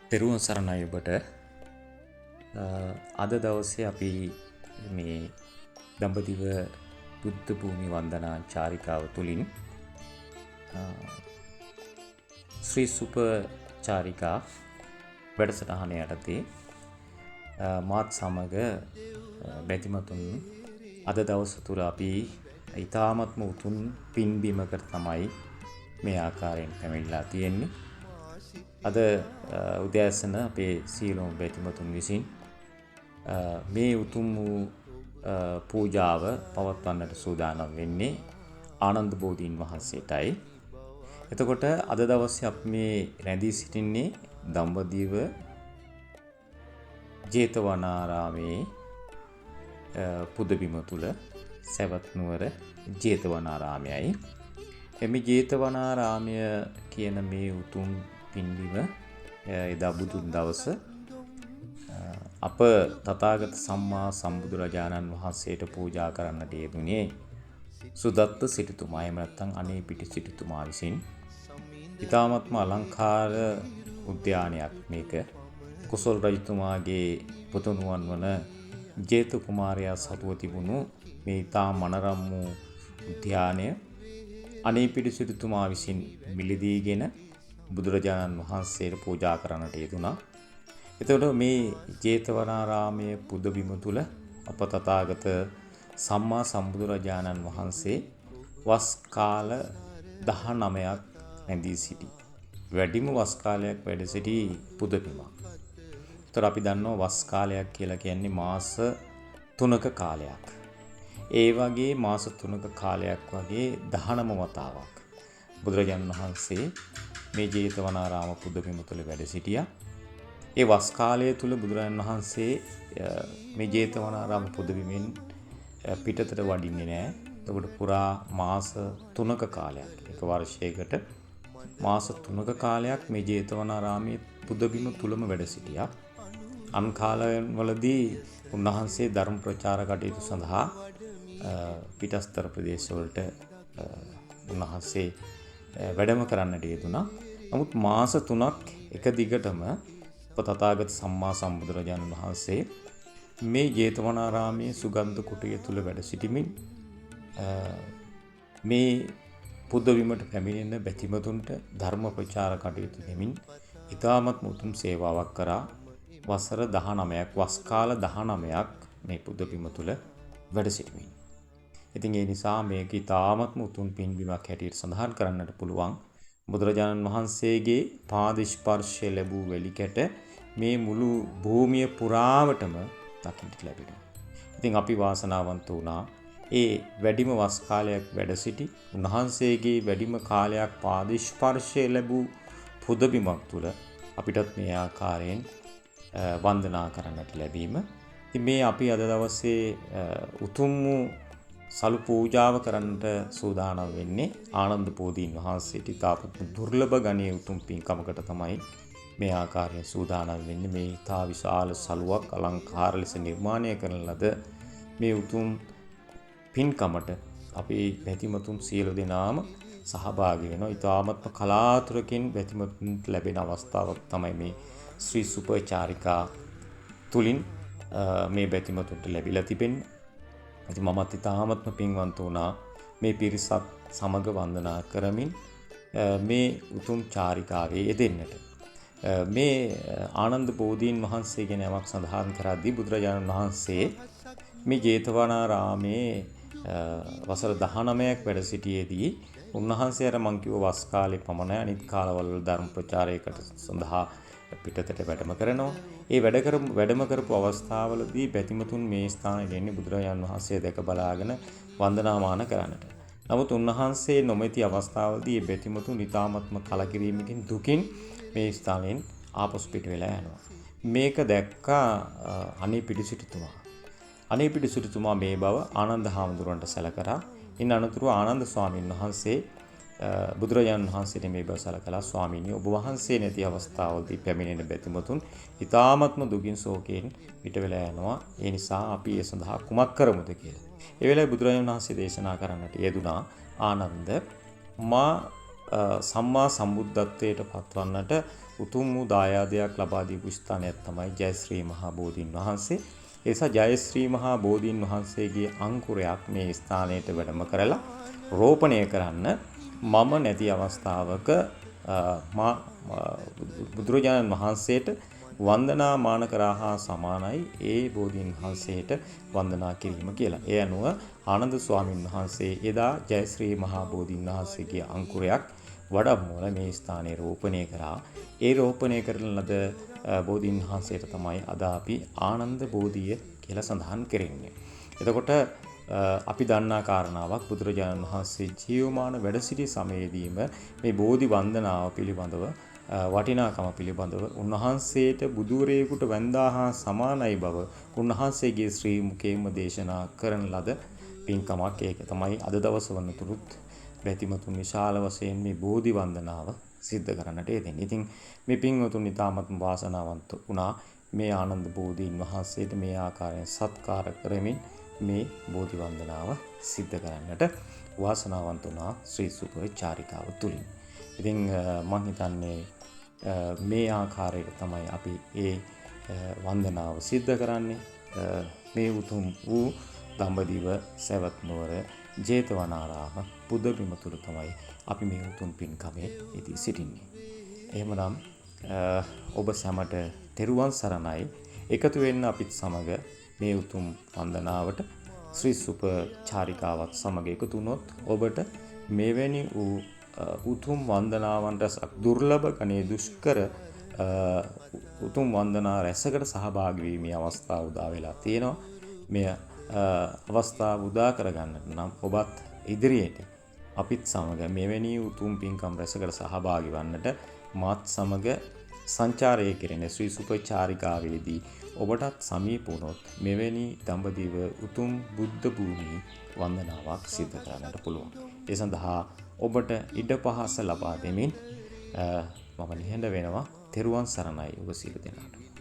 තෙරුවන් සරණයි ඔබට. අද දවසේ අපි මේ දඹදිව බුද්ධ භූමි වන්දනා චාරිකාව තුළින් ශ්‍රී සුප චාරිකා වැඩසටහන යටතේ මාත් සමග බැතිමතුන් අද දවස තුළ අපි ඊ타මත්ම උතුම් පින්බිමකට තමයි මේ ආකාරයෙන් පැමිණලා තියෙන්නේ. අද උදෑසන අපේ සීලොම බැතිමතුන් විසින් මේ උතුම් වූ පූජාව පවත්වන්නට සූදානම් වෙන්නේ ආනන්ද බෝධීන් වහන්සේටයි. එතකොට අද දවසේ අපි මේ රැඳී සිටින්නේ දඹදිව ජේතවනාරාමේ පුදබිම තුල සවැත් නුවර ජේතවනාරාමයයි. එමේ ජේතවනාරාමය කියන මේ උතුම් පින්බිම එදා බුදුන් දවස අප තථාගත සම්මා සම්බුදුරජාණන් වහන්සේට පූජා කරන්නට යෙදුනේ සුදත්ත සිටුතුමා. එහෙම නැත්නම් අනේපිටි සිටුතුමා විසින් ඊ타මත්ම අලංකාර උද්‍යානයක් මේක. කුසල් රජතුමාගේ පුතුණුවන් වන ජේත කුමාරයා සතුව තිබුණු මේ ඊතා මනරම් වූ උද්‍යානය අනේපිටි සිටුතුමා විසින් මිලදීගෙන බුදුරජාණන් වහන්සේට පූජා කරන්නට යෙදුණා. එතකොට මේ ජේතවනාරාමයේ පුදබිම තුල අප තථාගත සම්මා සම්බුදුරජාණන් වහන්සේ වස් කාල 19ක් රැඳී සිටි. වැඩිම වස් කාලයක් වැඩ සිටි පුදබිමක්. ඒතර අපි දන්නවා වස් කාලයක් කියලා කියන්නේ මාස 3ක කාලයක්. ඒ වගේ මාස 3ක කාලයක් වගේ 19 වතාවක් බුදුරජාණන් වහන්සේ මේ ජේතවනාරාම පුදබිම තුල වැඩ සිටියා. ඒ වස් කාලය තුල බුදුරජාණන් වහන්සේ මේ ජේතවනාරාම පුදබිමෙන් පිටතට වඩින්නේ නැහැ. එතකොට පුරා මාස 3ක කාලයක්, එක වර්ෂයකට මාස 3ක කාලයක් මේ ජේතවනාරාමයේ පුදබිම තුලම වැඩ සිටියා. අන් කාලවලදී උන්වහන්සේ ධර්ම ප්‍රචාර කටයුතු සඳහා පිටස්තර ප්‍රදේශවලට උන්වහන්සේ වැඩම කරන්නට යෙදුණා. නමුත් මාස 3ක් එක දිගටම තථාගත සම්මා සම්බුදුරජාණන් වහන්සේ මේ ජේතවනාරාමයේ සුගන්ධ කුටිය තුල වැඩ සිටිමින් මේ පුදබිමට පැමිණෙන බැතිමතුන්ට ධර්ම ප්‍රචාර කටයුතු දෙමින් ඊ타මත් උතුම් සේවාවක් කරා. වසර 19ක් වස් කාල 19ක් මේ පුදබිම තුල වැඩ සිටිමින්. ඉතින් ඒ නිසා මේක ඊ타මත් උතුම් පින්බිමක් හැටියට සඳහන් කරන්නට පුළුවන්. බුදුරජාණන් වහන්සේගේ පාද ස්පර්ශය ලැබූ වෙලිකැට මේ මුළු භූමිය පුරාවටම දකින්නට ලැබෙනවා. ඉතින් අපි වාසනාවන්ත වුණා. ඒ වැඩිම වස් කාලයක් වැඩ සිටි උන්වහන්සේගේ වැඩිම කාලයක් පාද ස්පර්ශය ලැබූ පුදබිමක් තුල අපිටත් මේ ආකාරයෙන් වන්දනා කරන්නට ලැබීම. ඉතින් මේ අපි අද දවසේ උතුම් වූ සලු පූජාව කරන්නට සූදානම් වෙන්නේ ආනන්ද බෝධීන් වහන්සේට. ඊටාපත් දුර්ලභ ගණයේ උතුම් පින්කමකට තමයි මේ ආකාරයෙන් සූදානම් වෙන්නේ. මේ ඊටා විශාල සලුවක් අලංකාර ලෙස නිර්මාණය කරන ලද මේ උතුම් පින්කමට අපි බැතිමතුන් සියලු දෙනාම සහභාගී වෙනවා. ඊටාමත්ම කලාතුරකින් බැතිමතුන්ට ලැබෙන අවස්ථාවක් තමයි මේ ශ්‍රී සුපචාරිකා තුලින් මේ බැතිමතුන්ට ලැබිලා තිබෙන්නේ. ඉතින් මමත් ඊ타මත්ම පින්වන්ත වුණා මේ පිරිසත් සමග වන්දනා කරමින් මේ උතුම් චාරිකාවේ යෙදෙන්නට. මේ ආනන්ද බෝධීන් වහන්සේ ගැන යමක් සඳහන් කරද්දී බුදුරජාණන් වහන්සේ මේ ජේතවනාරාමේ වසර 19ක් වැඩ සිටියේදී උන්වහන්සේ අර මං කිව්ව වස් කාලේ පමණයි අනිත් කාලවල ධර්ම ප්‍රචාරයකට සඳහා පිටතට වැඩම කරනවා. ඒ වැඩම කරපු අවස්ථාවලදී බැතිමතුන් මේ ස්ථානයේ එන්නේ බුදුරජාණන් වහන්සේ දැක බලාගෙන වන්දනාමාන කරන්නට. නමුත් උන්වහන්සේ නොමැති අවස්ථාවලදී මේ බැතිමතුන් ඊ타මත්ම කලකිරීමකින් දුකින් මේ ස්ථානයෙන් ආපසු පිට වෙලා යනවා. මේක දැක්කා අනේපිටි සිටුතුමා. අනේපිටි සිටුතුමා මේ බව ආනන්ද හාමුදුරන්ට සැලකලා ඉන් අනතුරු ආනන්ද ස්වාමීන් වහන්සේ බුදුරජාණන් වහන්සේට මේ බව සලකලා ස්වාමීනි ඔබ වහන්සේ නැති අවස්ථාවලදී පැමිණෙන බැතිමතුන් ඊ타මත්ම දුකින් ශෝකයෙන් පිට වෙලා යනවා. ඒ නිසා අපි ඒ සඳහා කුමක් කරමුද කියලා. ඒ වෙලාවේ බුදුරජාණන් වහන්සේ දේශනා කරන්නට යෙදුනා ආනන්ද මා සම්මා සම්බුද්ධත්වයට පත්වන්නට උතුම් වූ දායාදයක් ලබා දීපු ස්ථානයක් තමයි ජයශ්‍රී මහා බෝධීන් වහන්සේ. ඒ නිසා ජයශ්‍රී මහා බෝධීන් වහන්සේගේ අංකුරයක් මේ ස්ථානයට වැඩම කරලා රෝපණය කරන්න මම නැති අවස්ථාවක බුදුරජාණන් වහන්සේට වන්දනාමාන කරා හා සමානයි ඒ බෝධීන් වහන්සේට වන්දනා කිරීම කියලා. ඒ අනුව ආනන්ද ස්වාමීන් වහන්සේ එදා ජයශ්‍රී මහා බෝධීන් වහන්සේගේ අංකුරයක් වඩම්මවල මේ ස්ථානයේ රෝපණය කරා. ඒ රෝපණය කරන ලද බෝධීන් වහන්සේට තමයි අද අපි ආනන්ද බෝධිය කියලා සඳහන් කරන්නේ. එතකොට අපි දන්නා කාරණාවක් බුදුරජාණන් වහන්සේ ජීවමාන වැඩ සිටි සමයේදීම මේ බෝධි වන්දනාව පිළිබඳව වටිනාකම පිළිබඳව උන්වහන්සේට බුදුරේකුට වැඳා හා සමානයි බව උන්වහන්සේගේ ශ්‍රී මුඛයෙන්ම දේශනා කරන ලද පින්කමක්. ඒක තමයි අද දවස වනතුරුත් බැතිමතුන් විශාල වශයෙන් මේ බෝධි වන්දනාව සිද්ධ කරන්නට යෙදෙන්නේ. ඉතින් මේ පින්වතුන් ඉතාමත් වාසනාවන්ත වුණා මේ ආනන්ද බෝධීන් වහන්සේට මේ ආකාරයෙන් සත්කාර කරමින් මේ බෝධි වන්දනාව සිද්ධ කරන්නට වාසනාවන්ත වුණා ශ්‍රී සුප චාරිකාව තුලින්. ඉතින් මම හිතන්නේ මේ ආකාරයට තමයි අපි ඒ වන්දනාව සිද්ධ කරන්නේ. මේ උතුම් වූ දඹදිව සවැත් නුවර ජේතවනාරාම පුදබිම තුල තමයි අපි මේ උතුම් පින්කමේ ඉදී සිටින්නේ. එහෙමනම් ඔබ සැමට තෙරුවන් සරණයි. එකතු වෙන්න අපිත් සමග මේ උතුම් වන්දනාවට ශ්‍රී සුප චාරිකාවත් සමග එකතු වුණොත් ඔබට මෙවැනි වූ උතුම් වන්දනාවන් රසක් දුර්ලභ ගණේ දුෂ්කර උතුම් වන්දනා රැසකට සහභාගී වීමේ අවස්ථාව උදා වෙලා තියෙනවා. මෙය අවස්ථාව උදා කරගන්නට නම් ඔබත් ඉදිරියට අපිත් සමග මෙවැනි උතුම් පින්කම් රැසකට සහභාගී වන්නට මාත් සමග සංචාරය කෙරෙන ශ්‍රී සුප චාරිකාවේදී ඔබටත් සමීප වුණොත් මෙවැනි දඹදිව උතුම් බුද්ධ භූමි වන්දනාවක් සිදු කරන්නට පුළුවන්. ඒ සඳහා ඔබට ඉඩ පහස ලබා දෙමින් මම නිහඬ වෙනවා. තෙරුවන් සරණයි ඔබ සියලු දෙනාට.